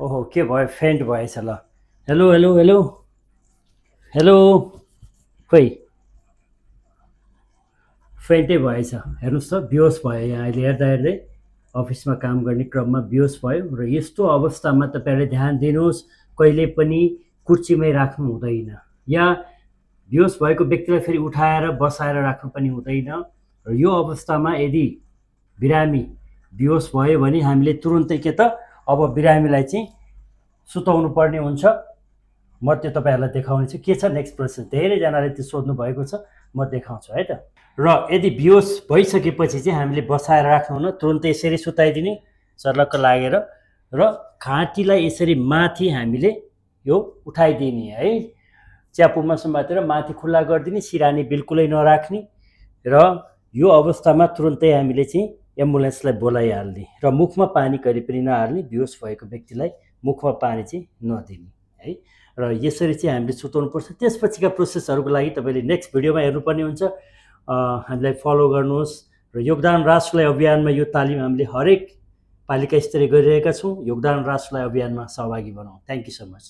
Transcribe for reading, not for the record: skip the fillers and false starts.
ओहो के भयो फेन्ट भएछ ल। Hello hello hello hello. खोइ फेन्टै भएछ हेर्नुहोस् त, बेहोस भयो यहाँ अहिले हेर्दा हेर्दै। अफिसमा काम गर्ने क्रममा बेहोस भयो र यस्तो अवस्थामा तपाईँहरूले ध्यान दिनुहोस्, कहिले पनि कुर्सीमै राख्नु हुँदैन या बेहोस भएको व्यक्तिलाई फेरि उठाएर बसाएर राख्नु पनि हुँदैन। र यो अवस्थामा यदि बिरामी बेहोस भयो भने हामीले तुरुन्तै के त अब बिरामीलाई चाहिँ सुताउनु पर्ने हुन्छ। म त्यो तपाईँहरूलाई देखाउने छु के छ नेक्स्ट प्रोसेस। धेरैजनाले त्यो सोध्नु भएको छ, म देखाउँछु है त। र यदि बेहोस भइसकेपछि चाहिँ हामीले बसाएर राख्नुहुन, तुरुन्तै यसरी सुताइदिने सर्लक्क लागेर र घाँटीलाई यसरी माथि हामीले यो उठाइदिने है। च्यापुमा समातेर माथि खुल्ला गरिदिने, सिरानी बिल्कुलै नराख्ने र यो अवस्थामा तुरुन्तै हामीले चाहिँ एम्बुलेन्सलाई बोलाइहाल्ने र मुखमा पानी कहिले पनि नहाल्ने, बेहोस भएको व्यक्तिलाई मुखमा पानी चाहिँ नदिने है। र यसरी चाहिँ हामीले सुताउनुपर्छ। त्यसपछिका प्रोसेसहरूको लागि तपाईँले नेक्स्ट भिडियोमा हेर्नुपर्ने हुन्छ। हामीलाई फलो गर्नुहोस् र योगदान राष्ट्रलाई अभियानमा यो तालिम हामीले हरेक पालिका स्तरीय गरिरहेका छौँ। योगदान राष्ट्रलाई अभियानमा सहभागी बनाऊ। Thank you so much.